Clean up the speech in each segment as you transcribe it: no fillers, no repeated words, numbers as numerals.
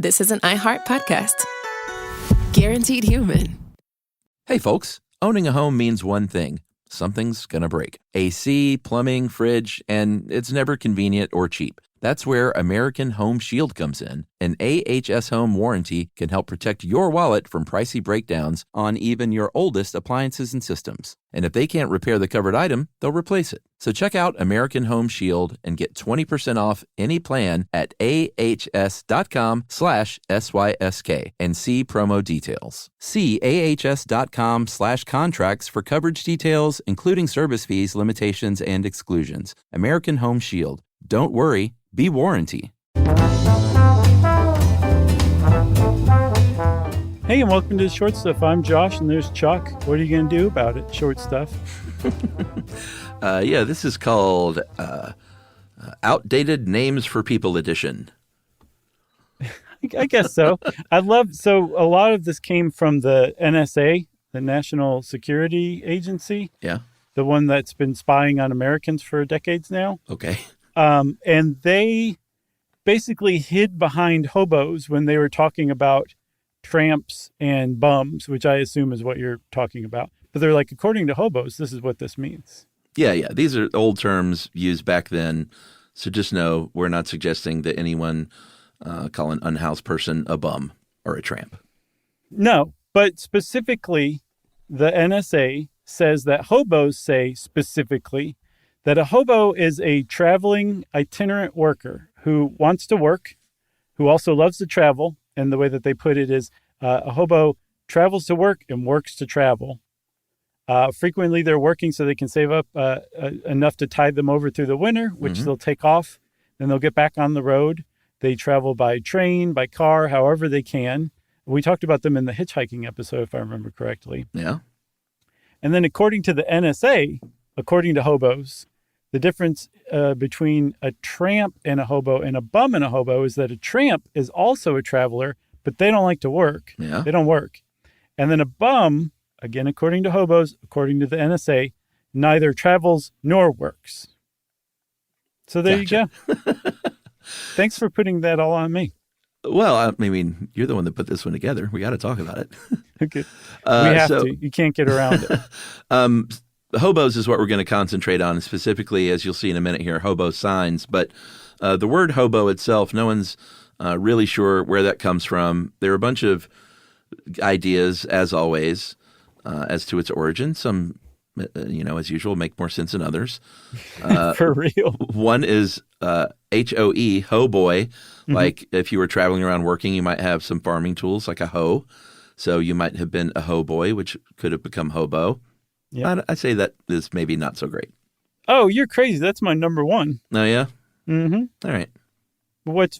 this is an iHeart podcast. Guaranteed human. Hey, folks. Owning a home means one thing. Something's gonna break. AC, plumbing, fridge, and it's never convenient or cheap. That's where American Home Shield comes in. An AHS Home warranty can help protect your wallet from pricey breakdowns on even your oldest appliances and systems. And if they can't repair the covered item, they'll replace it. So check out American Home Shield and get 20% off any plan at ahs.com/SYSK and see promo details. See ahs.com/contracts for coverage details, including service fees, limitations, and exclusions. American Home Shield. Don't worry, be warranty. Hey, and welcome to Short Stuff. I'm Josh, and there's Chuck. What are you going to do about it, Short Stuff? This is called Outdated Names for People Edition. I guess so. A lot of this came from the NSA, the National Security Agency. Yeah. The one that's been spying on Americans for decades now. Okay. And they basically hid behind hobos when they were talking about tramps and bums, which I assume is what you're talking about. But they're like, according to hobos, this is what this means. Yeah. These are old terms used back then. So just know we're not suggesting that anyone call an unhoused person a bum or a tramp. No, but specifically, the NSA says that hobos say specifically that a hobo is a traveling itinerant worker who wants to work, who also loves to travel. And the way that they put it is a hobo travels to work and works to travel. Frequently, they're working so they can save up enough to tide them over through the winter, which they'll take off. Then they'll get back on the road. They travel by train, by car, however they can. We talked about them in the hitchhiking episode, if I remember correctly. Yeah. And then according to the NSA, according to hobos, the difference between a tramp and a hobo and a bum and a hobo is that a tramp is also a traveler, but they don't like to work. Yeah. They don't work. And then a bum, again, according to hobos, according to the NSA, neither travels nor works. So there you go. Thanks for putting that all on me. Well, I mean, you're the one that put this one together. We got to talk about it. Okay. We have to. You can't get around it. Hobos is what we're going to concentrate on, specifically, as you'll see in a minute here, hobo signs. But the word hobo itself, no one's really sure where that comes from. There are a bunch of ideas, as always, as to its origin. Some, as usual, make more sense than others. For real. One is H-O-E, ho boy. Like if you were traveling around working, you might have some farming tools like a hoe. So you might have been a ho boy, which could have become hobo. Yeah. I say that is maybe not so great. Oh, you're crazy. That's my number one. Oh, yeah? Mm-hmm. All right. What's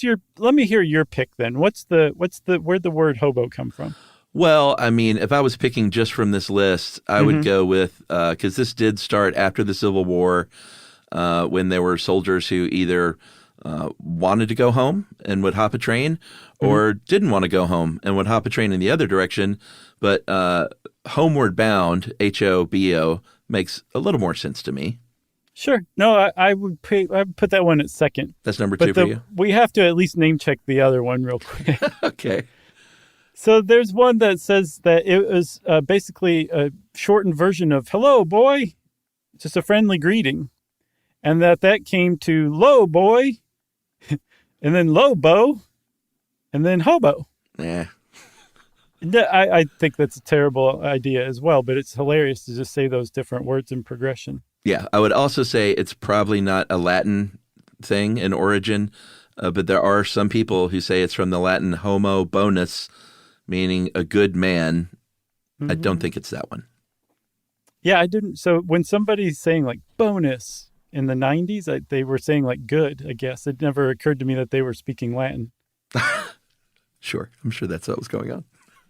your, let me hear your pick then. Where'd the word hobo come from? Well, I mean, if I was picking just from this list, I would go with, because this did start after the Civil War, when there were soldiers who either wanted to go home and would hop a train or didn't want to go home and would hop a train in the other direction. But homeward bound, H-O-B-O, makes a little more sense to me. Sure. No, I would put that one at second. That's number two for you? We have to at least name check the other one real quick. Okay. So there's one that says that it was basically a shortened version of hello, boy, just a friendly greeting. And that came to low, boy, and then lobo, and then hobo. Yeah. I think that's a terrible idea as well, but it's hilarious to just say those different words in progression. Yeah, I would also say it's probably not a Latin thing in origin, but there are some people who say it's from the Latin homo bonus, meaning a good man. I don't think it's that one. Yeah, I didn't. So when somebody's saying like bonus in the 90s, they were saying like good, I guess. It never occurred to me that they were speaking Latin. Sure. I'm sure that's what was going on.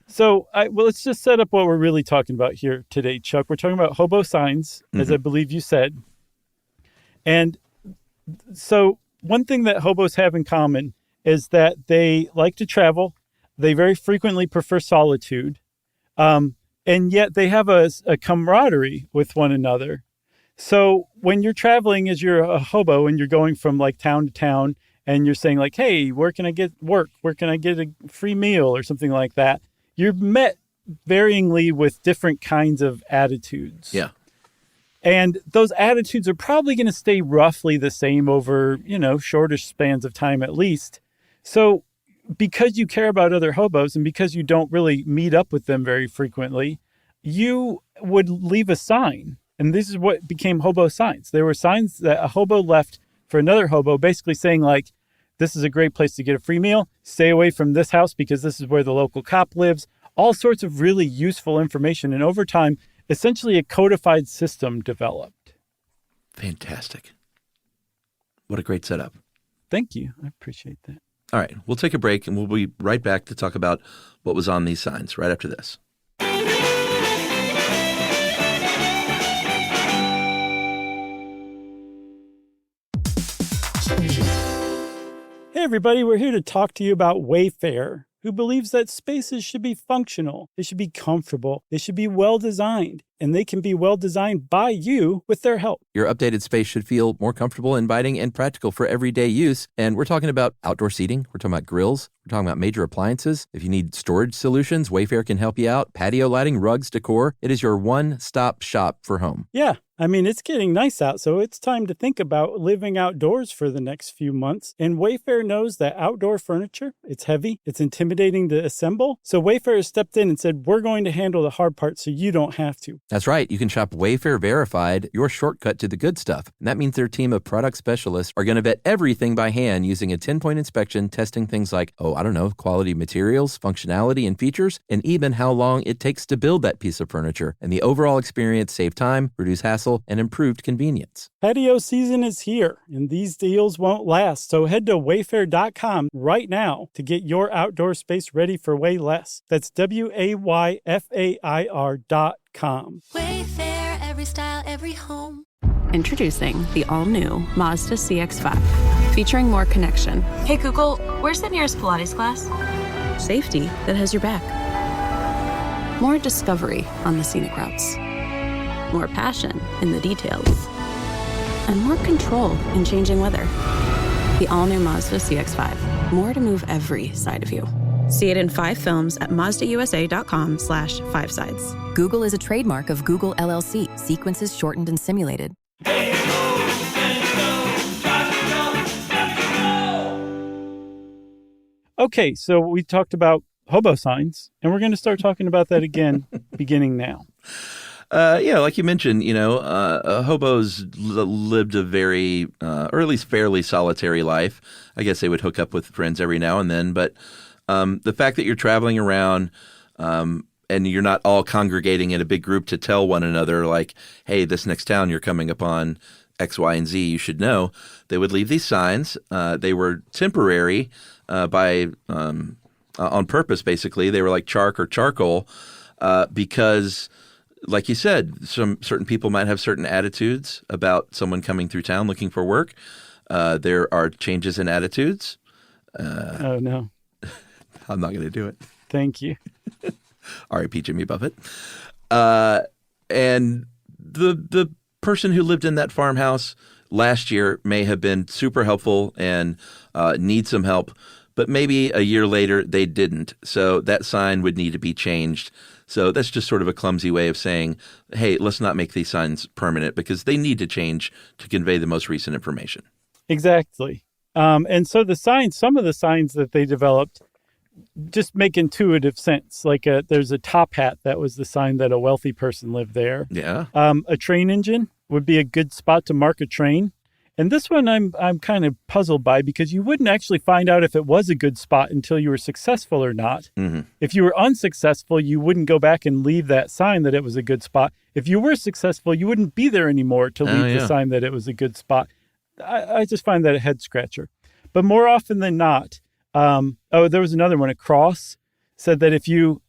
So, let's just set up what we're really talking about here today, Chuck. We're talking about hobo signs, as I believe you said. And so one thing that hobos have in common is that they like to travel. They very frequently prefer solitude. And yet they have a camaraderie with one another. So when you're traveling as you're a hobo and you're going from like town to town and you're saying like, hey, where can I get work? Where can I get a free meal or something like that? You're met varyingly with different kinds of attitudes. Yeah. And those attitudes are probably going to stay roughly the same over, shortish spans of time at least. So because you care about other hobos and because you don't really meet up with them very frequently, you would leave a sign. And this is what became hobo signs. There were signs that a hobo left for another hobo, basically saying like, this is a great place to get a free meal. Stay away from this house because this is where the local cop lives. All sorts of really useful information. And over time, essentially a codified system developed. Fantastic. What a great setup. Thank you. I appreciate that. All right, we'll take a break and we'll be right back to talk about what was on these signs right after this. Hey everybody, we're here to talk to you about Wayfair, who believes that spaces should be functional, they should be comfortable, they should be well designed, and they can be well designed by you with their help. Your updated space should feel more comfortable, inviting, and practical for everyday use. And we're talking about outdoor seating. We're talking about grills. We're talking about major appliances. If you need storage solutions, Wayfair can help you out. Patio lighting, rugs, decor. It is your one-stop shop for home. Yeah. I mean, it's getting nice out, so it's time to think about living outdoors for the next few months. And Wayfair knows that outdoor furniture, it's heavy, it's intimidating to assemble. So Wayfair has stepped in and said, we're going to handle the hard part so you don't have to. That's right. You can shop Wayfair Verified, your shortcut to the good stuff. And that means their team of product specialists are going to vet everything by hand using a 10-point inspection, testing things like, quality materials, functionality, and features, and even how long it takes to build that piece of furniture. And the overall experience save time, reduce hassle, and improved convenience. Patio season is here, and these deals won't last. So head to wayfair.com right now to get your outdoor space ready for way less. That's WAYFAIR.com. Wayfair, every style, every home. Introducing the all-new Mazda CX-5, featuring more connection. Hey Google, where's the nearest Pilates class? Safety that has your back. More discovery on the scenic routes. More passion in the details. And more control in changing weather. The all-new Mazda CX-5. More to move every side of you. See it in 5 films at MazdaUSA.com/5sides. Google is a trademark of Google LLC. Sequences shortened and simulated. Okay, so we talked about hobo signs, and we're going to start talking about that again beginning now. Like you mentioned, hobos lived a very, or at least fairly solitary life. I guess they would hook up with friends every now and then. But the fact that you're traveling around and you're not all congregating in a big group to tell one another, like, hey, this next town you're coming upon X, Y, and Z, you should know. They would leave these signs. They were temporary on purpose, basically. They were like chalk or charcoal because – like you said, some certain people might have certain attitudes about someone coming through town looking for work. There are changes in attitudes. Oh, no. I'm not going to do it. Thank you. R.I.P. Jimmy Buffett. And the person who lived in that farmhouse last year may have been super helpful and need some help, but maybe a year later they didn't. So that sign would need to be changed. So that's just sort of a clumsy way of saying, hey, let's not make these signs permanent because they need to change to convey the most recent information. Exactly. And so some of the signs that they developed just make intuitive sense. Like there's a top hat that was the sign that a wealthy person lived there. Yeah. A train engine would be a good spot to mark a train. And this one I'm kind of puzzled by because you wouldn't actually find out if it was a good spot until you were successful or not. Mm-hmm. If you were unsuccessful, you wouldn't go back and leave that sign that it was a good spot. If you were successful, you wouldn't be there anymore to leave the sign that it was a good spot. I just find that a head scratcher. But more often than not, there was another one, a cross. Said that if you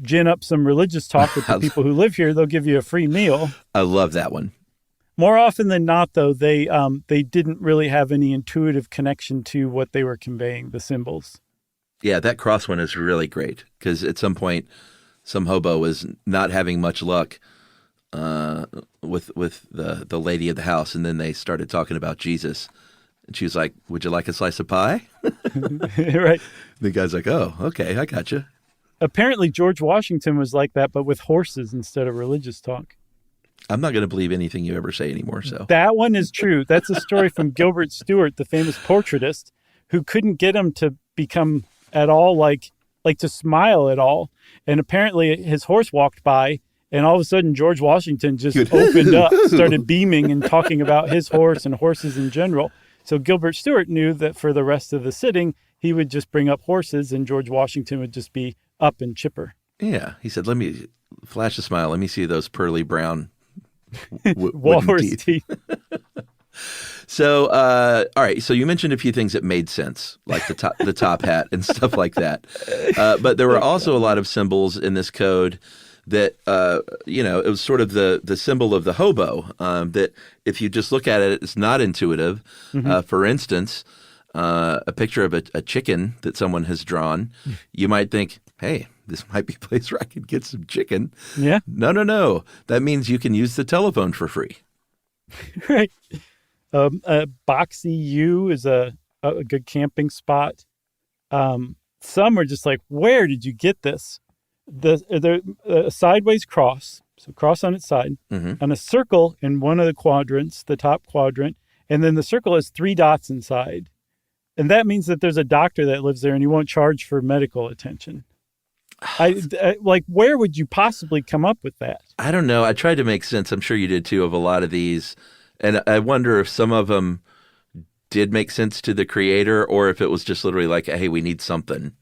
gin up some religious talk with the people who live here, they'll give you a free meal. I love that one. More often than not, though, they didn't really have any intuitive connection to what they were conveying, the symbols. Yeah, that cross one is really great because at some point, some hobo was not having much luck with the lady of the house, and then they started talking about Jesus, And she was like, would you like a slice of pie? Right. The guy's like, oh, okay, I gotcha. Apparently, George Washington was like that, but with horses instead of religious talk. I'm not going to believe anything you ever say anymore. So That one is true. That's a story from Gilbert Stuart, the famous portraitist, who couldn't get him to become at all like to smile at all. And apparently his horse walked by, and all of a sudden George Washington just opened up, started beaming and talking about his horse and horses in general. So Gilbert Stuart knew that for the rest of the sitting, he would just bring up horses and George Washington would just be up and chipper. yeah, he said, let me flash a smile. Let me see those pearly brown Walrus teeth. So, all right. So you mentioned a few things that made sense, like the top hat and stuff like that. But there were also a lot of symbols in this code that, it was sort of the symbol of the hobo, that if you just look at it, it's not intuitive. For instance, a picture of a chicken that someone has drawn, you might think, hey, this might be a place where I could get some chicken. Yeah. No. That means you can use the telephone for free. Right. Boxy U is a good camping spot. Some are just like, where did you get this? The sideways cross, so cross on its side, and a circle in one of the quadrants, the top quadrant, and then the circle has 3 dots inside. And that means that there's a doctor that lives there and he won't charge for medical attention. I like, where would you possibly come up with that? I don't know. I tried to make sense. I'm sure you did too, of a lot of these. And I wonder if some of them did make sense to the creator or if it was just literally like, hey, we need something.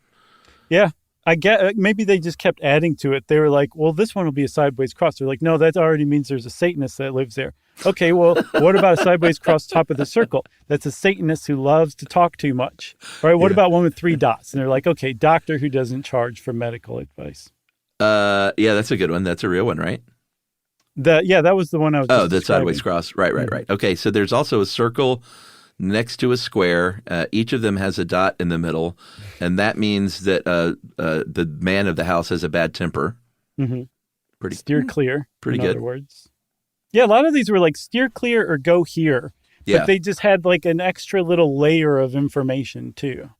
Yeah. I get maybe they just kept adding to it. They were like, well, this one will be a sideways cross. They're like, no, that already means there's a Satanist that lives there. Okay, well, what about a sideways cross top of the circle? That's a Satanist who loves to talk too much. All right, what about one with 3 dots? And they're like, okay, doctor who doesn't charge for medical advice. Yeah, that's a good one. That's a real one, right? That was the one I was the sideways cross. Right. Okay, so there's also a circle next to a square. Each of them has a dot in the middle, and that means that the man of the house has a bad temper. Pretty steer clear. Pretty in good. Other words. Yeah, a lot of these were like steer clear or go here. But they just had like an extra little layer of information too.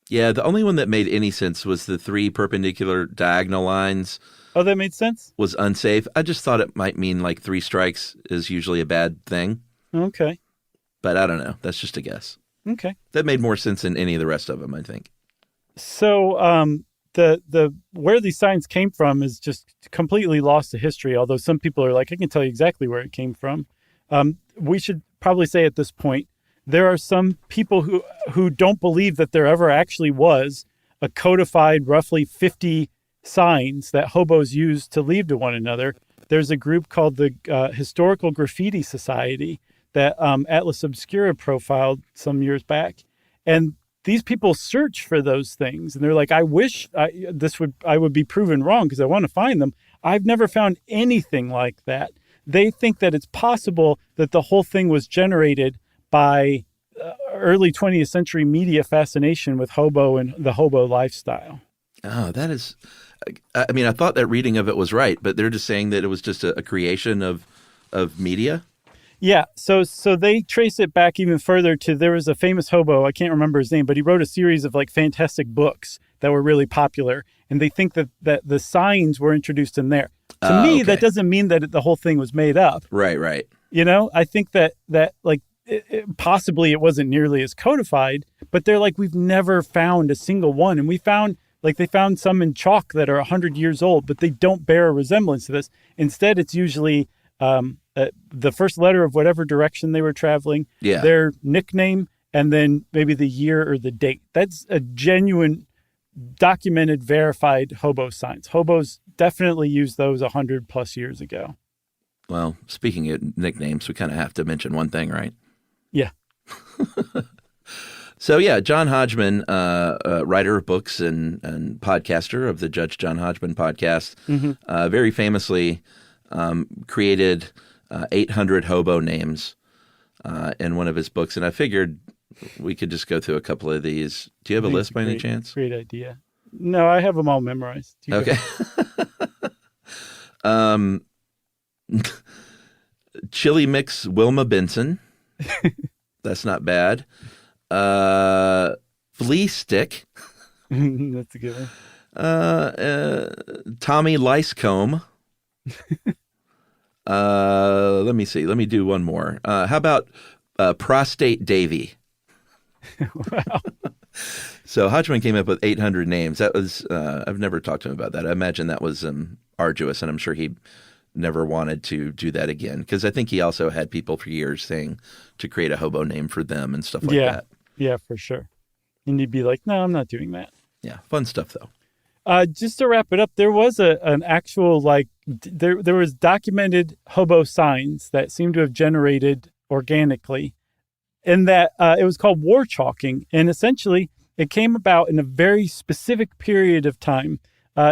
Yeah, the only one that made any sense was the 3 perpendicular diagonal lines. Oh, that made sense? Was unsafe. I just thought it might mean like 3 strikes is usually a bad thing. Okay. But I don't know. That's just a guess. Okay. That made more sense than any of the rest of them, I think. So the where these signs came from is just completely lost to history, although some people are like, I can tell you exactly where it came from. We should probably say at this point, there are some people who don't believe that there ever actually was a codified roughly 50 signs that hobos used to leave to one another. There's a group called the Historical Graffiti Society that Atlas Obscura profiled some years back. And these people search for those things. And they're like, I wish I would be proven wrong because I want to find them. I've never found anything like that. They think that it's possible that the whole thing was generated by early 20th century media fascination with hobo and the hobo lifestyle. Oh, that is, I mean, I thought that reading of it was right, but they're just saying that it was just a creation of media. Yeah, so they trace it back even further to, there was a famous hobo, I can't remember his name, but he wrote a series of like fantastic books that were really popular, and they think that the signs were introduced in there. To me, that doesn't mean that the whole thing was made up. Right. You know, I think that like possibly it wasn't nearly as codified, but they're like, we've never found a single one, and we found like they found some in chalk that are 100 years old, but they don't bear a resemblance to this. Instead, it's usually the first letter of whatever direction they were traveling, their nickname, and then maybe the year or the date. That's a genuine, documented, verified hobo signs. Hobos definitely used those 100 plus years ago. Well, speaking of nicknames, we kind of have to mention one thing, right? Yeah. So, John Hodgman, writer of books and podcaster of the Judge John Hodgman podcast, very famously created 800 hobo names in one of his books. And I figured we could just go through a couple of these. Do you have a list by any chance? Great idea. No, I have them all memorized. Okay. Chili Mix Wilma Benson. That's not bad. Flea stick. That's a good one. Tommy Licecomb. Let me see. Let me do one more. How about Prostate Davy? Wow. So Hodgman came up with 800 names. That was I've never talked to him about that. I imagine that was arduous, and I'm sure he never wanted to do that again, because I think he also had people for years saying to create a hobo name for them and stuff like that. Yeah, for sure. And you'd be like, no, I'm not doing that. Yeah, fun stuff though. Just to wrap it up, there was an actual there was documented hobo signs that seemed to have generated organically, and that it was called war chalking, and essentially it came about in a very specific period of time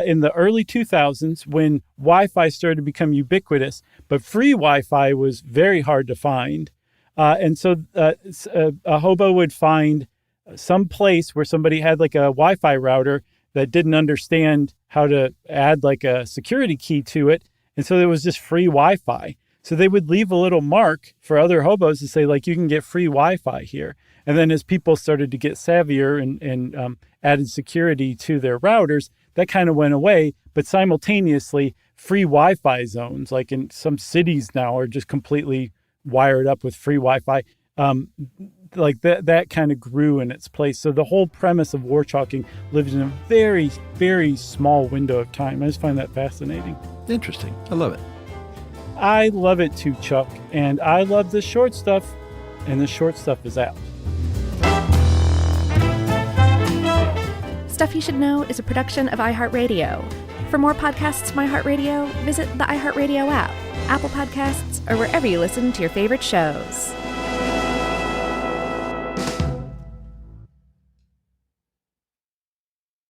in the early 2000s when Wi-Fi started to become ubiquitous, but free Wi-Fi was very hard to find, and so a hobo would find some place where somebody had like a Wi-Fi router that didn't understand how to add like a security key to it. And so there was just free Wi-Fi. So they would leave a little mark for other hobos to say, like, you can get free Wi-Fi here. And then as people started to get savvier and added security to their routers, that kind of went away. But simultaneously, free Wi-Fi zones, like in some cities now, are just completely wired up with free Wi-Fi. Like that kind of grew in its place. So the whole premise of war chalking lived in a very, very small window of time. I just find that fascinating. Interesting. I love it. I love it too, Chuck. And I love the short stuff. And the short stuff is out. Stuff You Should Know is a production of iHeartRadio. For more podcasts from iHeartRadio, visit the iHeartRadio app, Apple Podcasts, or wherever you listen to your favorite shows.